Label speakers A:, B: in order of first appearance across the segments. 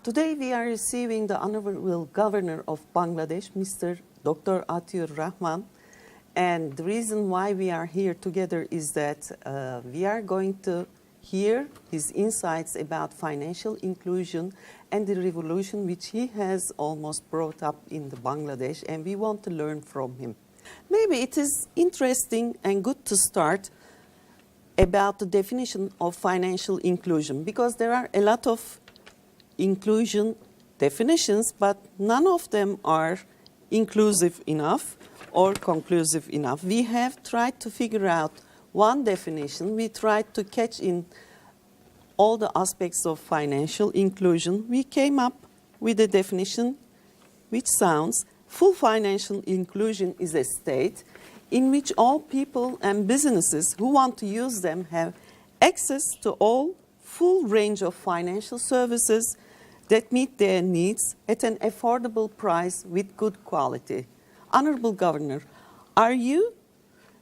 A: Today we are receiving the Honorable Governor of Bangladesh, Mr. Dr. Atiur Rahman. And the reason why we are here together is that we are going to hear his insights about financial inclusion and the revolution which he has almost brought up in the Bangladesh, and we want to learn from him. Maybe it is interesting and good to start about the definition of financial inclusion, because there are a lot of inclusion definitions, but none of them are inclusive enough or conclusive enough. We have tried to figure out one definition. We tried to catch in all the aspects of financial inclusion. We came up with a definition which sounds: full financial inclusion is a state in which all people and businesses who want to use them have access to all full range of financial services that meet their needs at an affordable price with good quality. Honorable Governor, are you,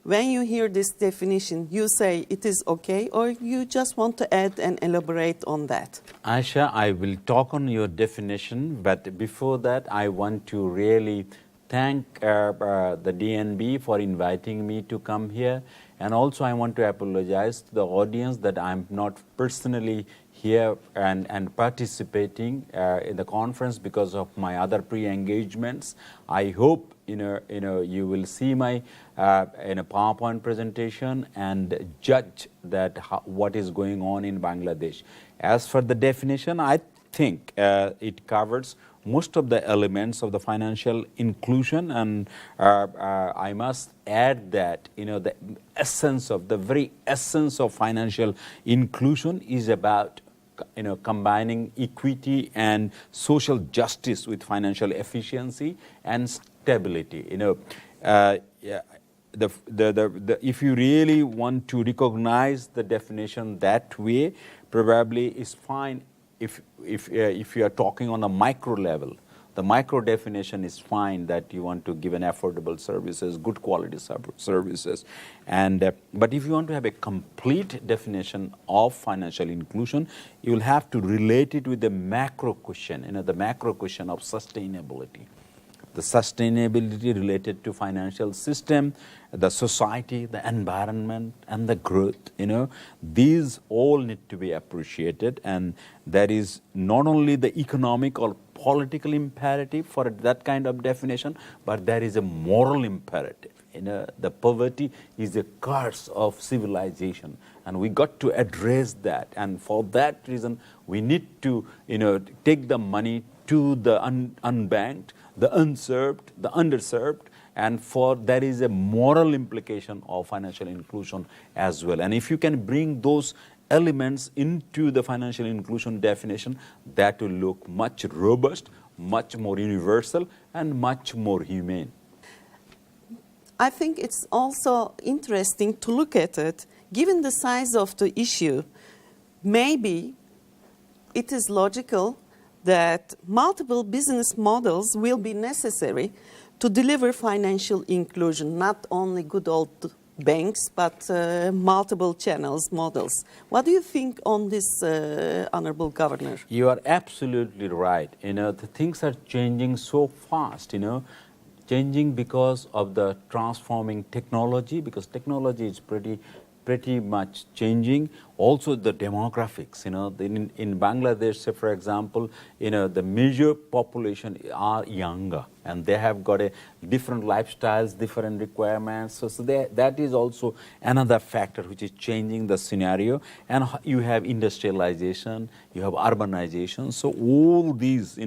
A: when you hear this definition, you say it is okay, or you just want to add and elaborate on that?
B: Ayse, I will talk on your definition, but before that, I want to really thank the DNB for inviting me to come here. And also I want to apologize to the audience that I'm not personally here and participating in the conference because of my other pre-engagements. I hope you will see my in a PowerPoint presentation and judge that what is going on in Bangladesh. As for the definition, I think it covers most of the elements of the financial inclusion, and I must add that the essence of the very essence of financial inclusion is about combining equity and social justice with financial efficiency and stability. If you really want to recognize the definition that way, probably is fine. If you are talking on a micro level, the micro definition is fine, that you want to give an affordable services, good quality services. But if you want to have a complete definition of financial inclusion, you will have to relate it with the macro question, the macro question of sustainability. The sustainability related to financial system, the society, the environment, and the growth. These all need to be appreciated, and there is not only the economic or political imperative for that kind of definition, but there is a moral imperative. The poverty is a curse of civilization, and we got to address that. And for that reason, we need to take the money to the unbanked, the unserved, the underserved, and there is a moral implication of financial inclusion as well. And if you can bring those elements into the financial inclusion definition, that will look much robust, much more universal, and much more humane.
A: I think it's also interesting to look at it, given the size of the issue. Maybe it is logical that multiple business models will be necessary to deliver financial inclusion, not only good old banks, but multiple channels models. What do you think on this, Honorable Governor?
B: You are absolutely right. The things are changing so fast, changing because of the transforming technology, because technology is pretty much changing. Also the demographics, in Bangladesh, say for example, the major population are younger, and they have got a different lifestyles, different requirements. So that is also another factor which is changing the scenario. And you have industrialization, you have urbanization. So all these,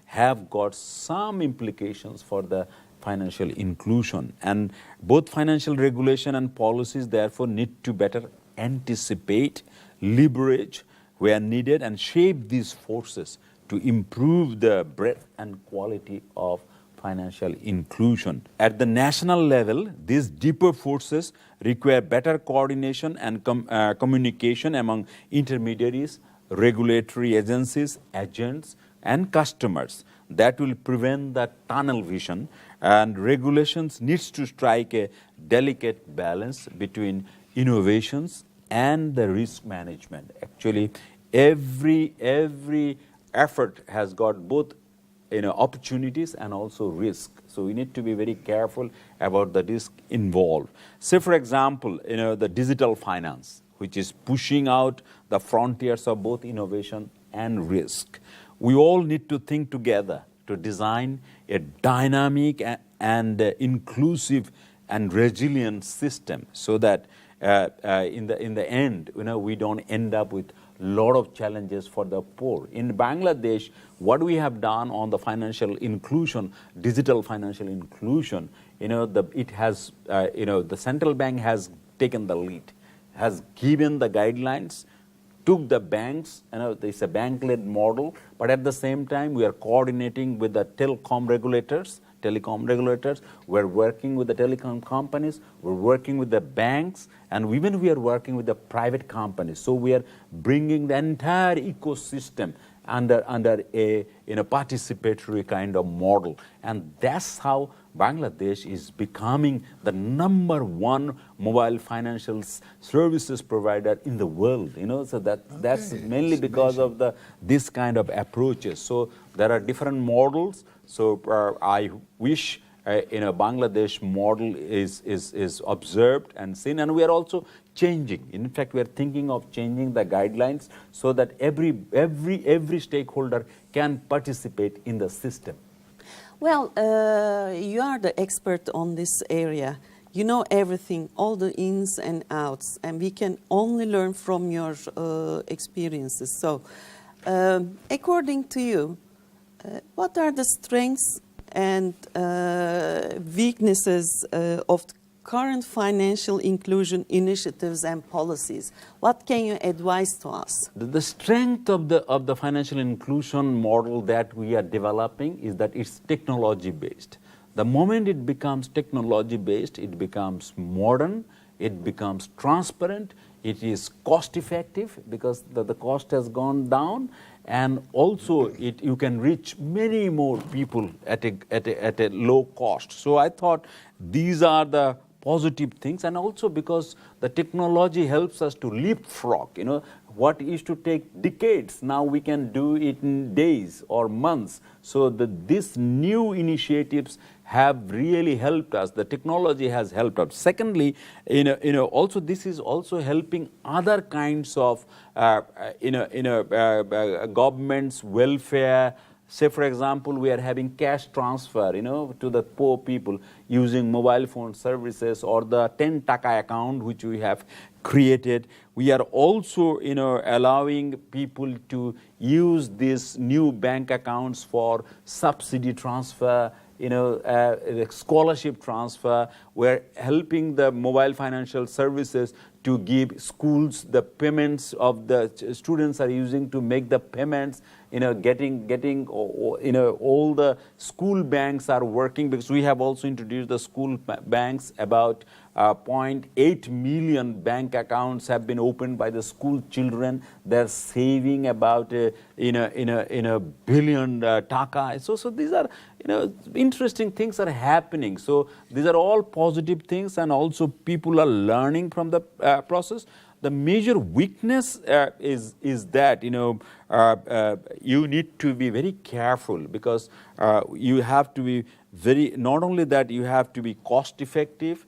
B: have got some implications for the financial inclusion, and both financial regulation and policies therefore need to better anticipate, leverage where needed, and shape these forces to improve the breadth and quality of financial inclusion. At the national level, these deeper forces require better coordination and communication among intermediaries, regulatory agencies, agents, and customers. That will prevent that tunnel vision, and regulations needs to strike a delicate balance between innovations and the risk management. Actually, every effort has got both opportunities and also risk. So we need to be very careful about the risk involved. Say, for example, the digital finance, which is pushing out the frontiers of both innovation and risk. We all need to think together to design a dynamic and inclusive and resilient system, so that in the end, we don't end up with a lot of challenges for the poor. In Bangladesh, what we have done on the financial inclusion, digital financial inclusion, it has, the central bank has taken the lead, has given the guidelines, took the banks, it's a bank-led model, but at the same time, we are coordinating with the telecom regulators, we're working with the telecom companies, we're working with the banks, and even we are working with the private companies. So we are bringing the entire ecosystem under a participatory kind of model. And that's how Bangladesh is becoming the #1 mobile financial services provider in the world. So that's mainly because of this kind of approaches. So there are different models. So I wish Bangladesh model is observed and seen, and we are also changing. In fact, we are thinking of changing the guidelines so that every stakeholder can participate in the system.
A: Well, you are the expert on this area. You know everything, all the ins and outs, and we can only learn from your experiences. So, according to you, what are the strengths and weaknesses of current financial inclusion initiatives and policies? What can you advise to us?
B: The strength of the financial inclusion model that we are developing is that it's technology-based. The moment it becomes technology-based, it becomes modern, it becomes transparent, it is cost-effective because the cost has gone down, and also you can reach many more people at a low cost. So I thought these are the positive things, and also because the technology helps us to leapfrog. What used to take decades, now we can do it in days or months. So these new initiatives have really helped us. The technology has helped us. Secondly, also this is also helping other kinds of government's welfare. Say, for example, we are having cash transfer, to the poor people using mobile phone services, or the 10 taka account which we have created. We are also, allowing people to use these new bank accounts for subsidy transfer, scholarship transfer. We're helping the mobile financial services to give schools the payments of the students are using to make the payments. Getting all the school banks are working, because we have also introduced the school banks. About 0.8 million bank accounts have been opened by the school children. They're saving about in a billion taka. So these are interesting things are happening. So these are all positive things, and also people are learning from the process. The major weakness is that you need to be very careful, because you have to be not only that you have to be cost effective,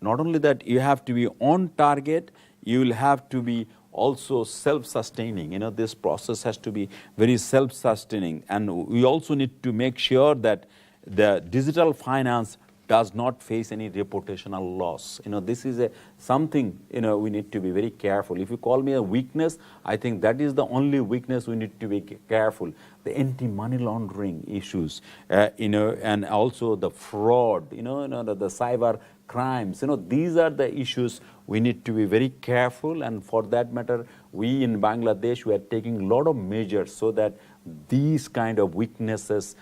B: not only that you have to be on target, you will have to be also self-sustaining. This process has to be very self-sustaining, and we also need to make sure that the digital finance does not face any reputational loss. This is something we need to be very careful. If you call me a weakness, I think that is the only weakness we need to be careful. The anti-money laundering issues, and also the fraud, the cyber crimes. These are the issues we need to be very careful, and for that matter, we in Bangladesh, we are taking a lot of measures so that these kind of weaknesses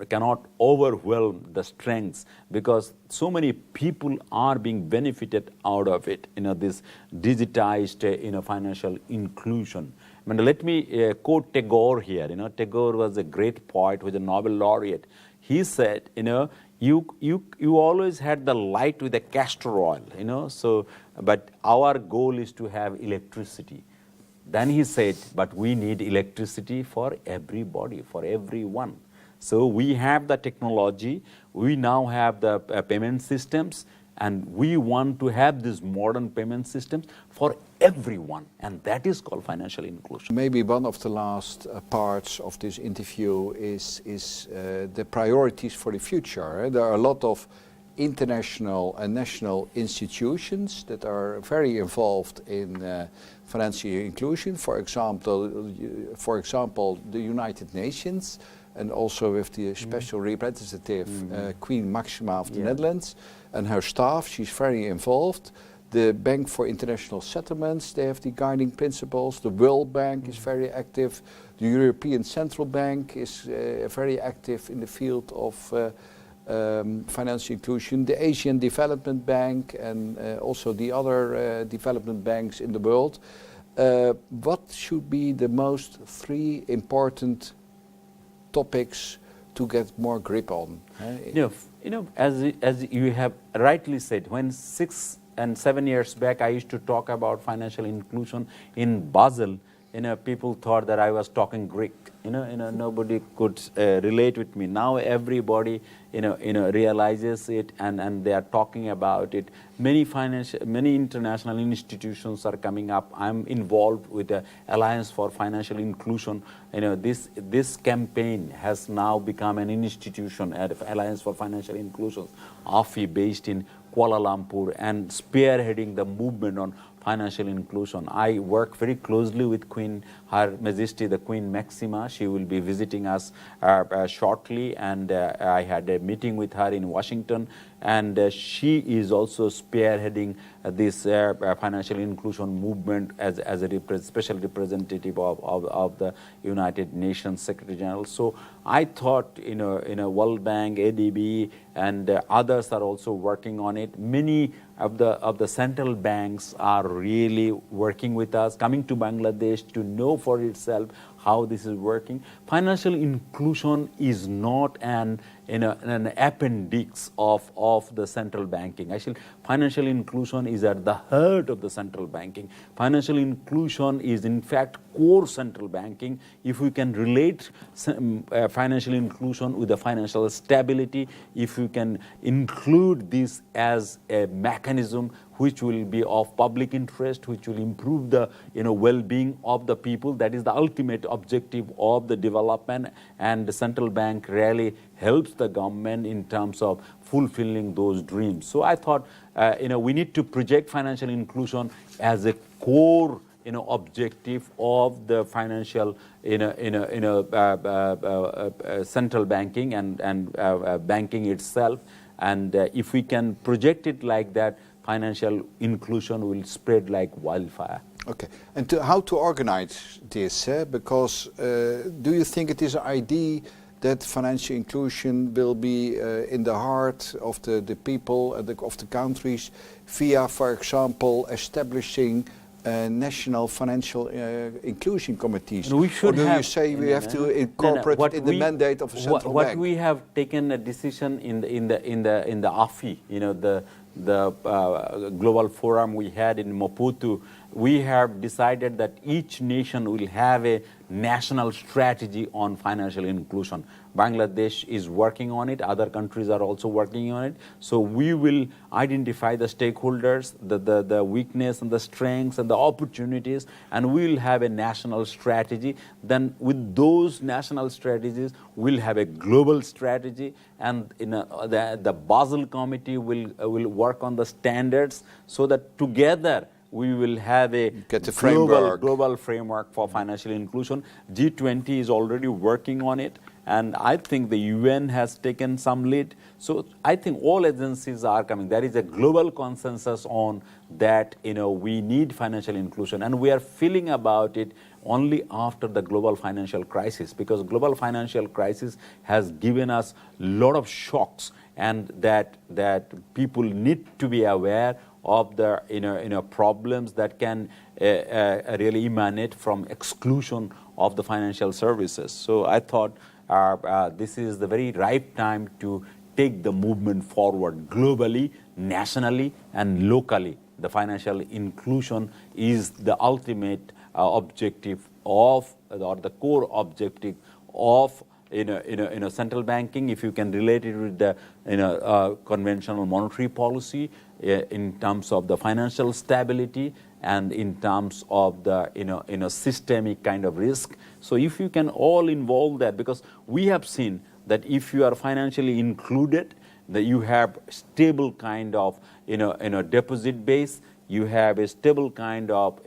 B: cannot overwhelm the strengths, because so many people are being benefited out of it, this digitized financial inclusion. Let me quote Tagore here. Tagore was a great poet, was a Nobel laureate. He said, you always had the light with the castor oil, but our goal is to have electricity. Then he said, but we need electricity for everybody, for everyone. So we have the technology, we now have the payment systems, and we want to have these modern payment systems for everyone, and that is called financial inclusion.
C: Maybe one of the last parts of this interview is the priorities for the future. There are a lot of international and national institutions that are very involved in financial inclusion. For example, the United Nations, and also with the special representative, Queen Maxima of the Netherlands, and her staff. She's very involved. The Bank for International Settlements, they have the guiding principles. The World Bank is very active. The European Central Bank is very active in the field of financial inclusion. The Asian Development Bank and also the other development banks in the world. What should be the most 3 important topics to get more grip on?
B: As you have rightly said, when 6 and 7 years back I used to talk about financial inclusion in Basel, people thought that I was talking Greek. Nobody could relate with me. Now everybody, realizes it, and they are talking about it. Many international institutions are coming up. I'm involved with the Alliance for Financial Inclusion. This campaign has now become an institution, Alliance for Financial Inclusion, AFI, based in Kuala Lumpur, and spearheading the movement on financial inclusion. I work very closely with Her Majesty the Queen Maxima. She will be visiting us shortly, and I had a meeting with her in Washington, and she is also spearheading this financial inclusion movement as a special representative of the United Nations Secretary General. So I thought, World Bank, ADB, and others are also working on it. Many of the central banks are really working with us, coming to Bangladesh to know for itself how this is working. Financial inclusion is not an appendix of the central banking. Actually, financial inclusion is at the heart of the central banking. Financial inclusion is in fact core central banking. If we can relate financial inclusion with the financial stability, if we can include this as a mechanism which will be of public interest, which will improve the well-being of the people, that is the ultimate objective of the development, and the central bank really helps the government in terms of fulfilling those dreams. So I thought we need to project financial inclusion as a core objective of the financial central banking and banking itself. And if we can project it like that, financial inclusion will spread like wildfire.
C: Okay, and how to organize this? Because do you think it is an idea that financial inclusion will be in the heart of the people and of the countries via, for example, establishing national financial inclusion committees?
B: We should
C: or do you say we have to incorporate it in the mandate of a central bank?
B: What we have taken a decision in the AFI, the global forum we had in Maputo, we have decided that each nation will have a national strategy on financial inclusion. Bangladesh is working on it. Other countries are also working on it. So we will identify the stakeholders, the weakness and the strengths and the opportunities, and we will have a national strategy. Then with those national strategies, we'll have a global strategy, and the Basel Committee will work on the standards, so that together we will have a global framework for financial inclusion. G20 is already working on it, and I think the UN has taken some lead. So I think all agencies are coming. There is a global consensus on that, we need financial inclusion, and we are feeling about it only after the global financial crisis, because global financial crisis has given us a lot of shocks, and that people need to be aware of the problems that can really emanate from exclusion of the financial services. So I thought this is the very right time to take the movement forward globally, nationally, and locally. The financial inclusion is the ultimate objective of, or the core objective of central banking. If you can relate it with the conventional monetary policy in terms of the financial stability and in terms of the systemic kind of risk. So if you can all involve that, because we have seen that if you are financially included, that you have stable kind of deposit base, you have a stable kind of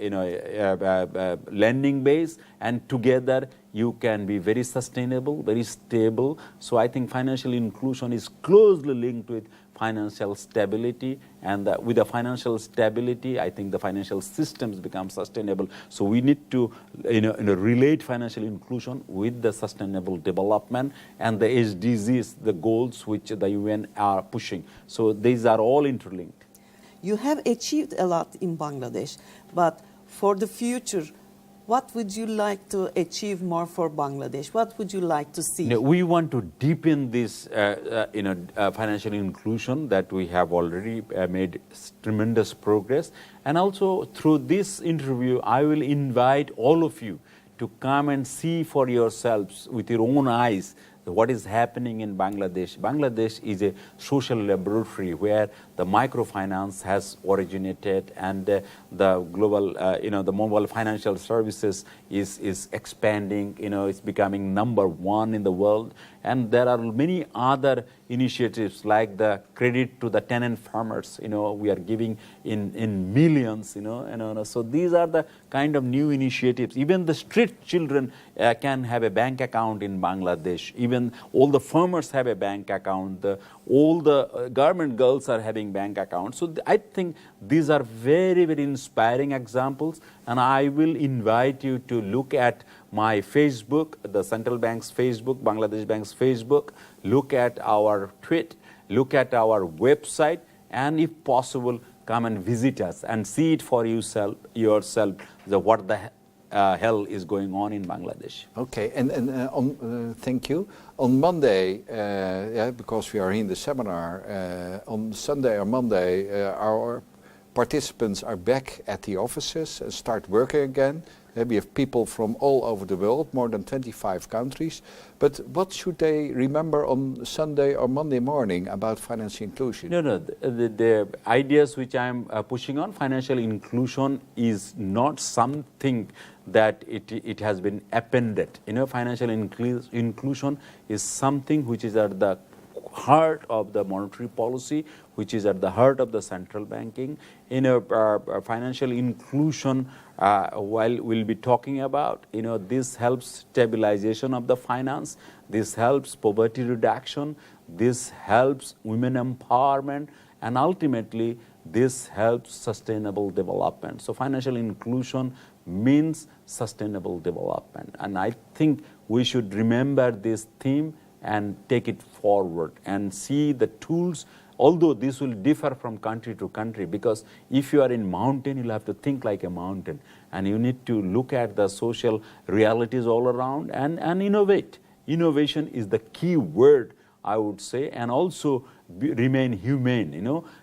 B: lending base, and together you can be very sustainable, very stable. So I think financial inclusion is closely linked with financial stability, and with the financial stability, I think the financial systems become sustainable. So we need to relate financial inclusion with the sustainable development and the SDGs, the goals which the UN are pushing. So these are all interlinked.
A: You have achieved a lot in Bangladesh, but for the future, what would you like to achieve more for Bangladesh? What would you like to see?
B: We want to deepen this financial inclusion that we have already made tremendous progress. And also through this interview, I will invite all of you to come and see for yourselves with your own eyes what is happening in Bangladesh. Bangladesh is a social laboratory where the microfinance has originated, and the global, the mobile financial services is expanding. It's becoming #1 in the world, and there are many other initiatives like the credit to the tenant farmers. We are giving in millions. So these are the kind of new initiatives. Even the street children can have a bank account in Bangladesh. Even all the farmers have a bank account. All the garment girls are having bank accounts. So I think these are very, very inspiring examples, and I will invite you to look at my Facebook, the Central Bank's Facebook, Bangladesh Bank's Facebook, look at our tweet, look at our website, and if possible, come and visit us and see it for yourself what the hell is going on in Bangladesh.
C: Okay, and thank you. On Monday, because we are in the seminar, on Sunday or Monday, our participants are back at the offices and start working again. We have people from all over the world, more than 25 countries. But what should they remember on Sunday or Monday morning about financial inclusion?
B: No. The ideas which I'm pushing on, financial inclusion is not something that it has been appended. Financial inclusion is something which is at the heart of the monetary policy, which is at the heart of the central banking. Financial inclusion, while we'll be talking about, this helps stabilization of the finance, this helps poverty reduction, this helps women empowerment, and ultimately this helps sustainable development. So financial inclusion means sustainable development, and I think we should remember this theme and take it forward and see the tools, although this will differ from country to country, because if you are in mountain, you'll have to think like a mountain, and you need to look at the social realities all around and innovate. Innovation is the key word, I would say, and also remain humane.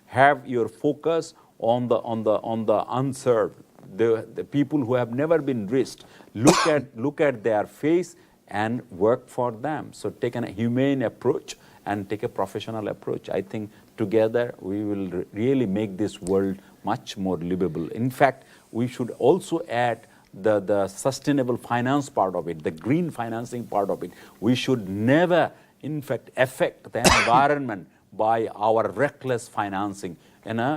B: Have your focus on the unserved, the people who have never been reached. Look at their face and work for them. So take a humane approach and take a professional approach. I think together we will really make this world much more livable. In fact, we should also add the sustainable finance part of it, the green financing part of it. We should never, in fact, affect the environment by our reckless financing.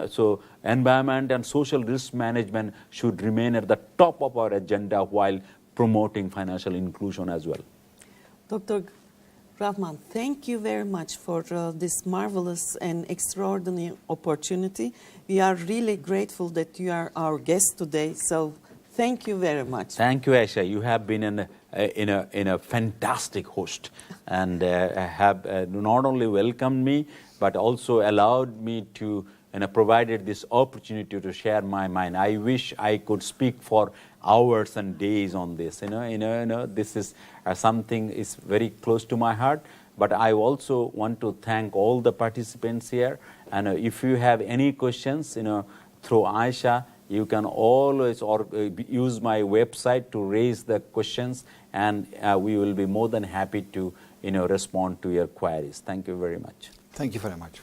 B: So environment and social risk management should remain at the top of our agenda while promoting financial inclusion as well.
A: Dr. Rahman, thank you very much for this marvelous and extraordinary opportunity. We are really grateful that you are our guest today. So thank you very much.
B: Thank you, Ayse. You have been a fantastic host, and have not only welcomed me but also allowed me to provided this opportunity to share my mind. I wish I could speak for hours and days on this. This is something is very close to my heart. But I also want to thank all the participants here. And if you have any questions, through Ayse, you can always use my website to raise the questions, and we will be more than happy to respond to your queries. Thank you very much.
C: Thank you very much.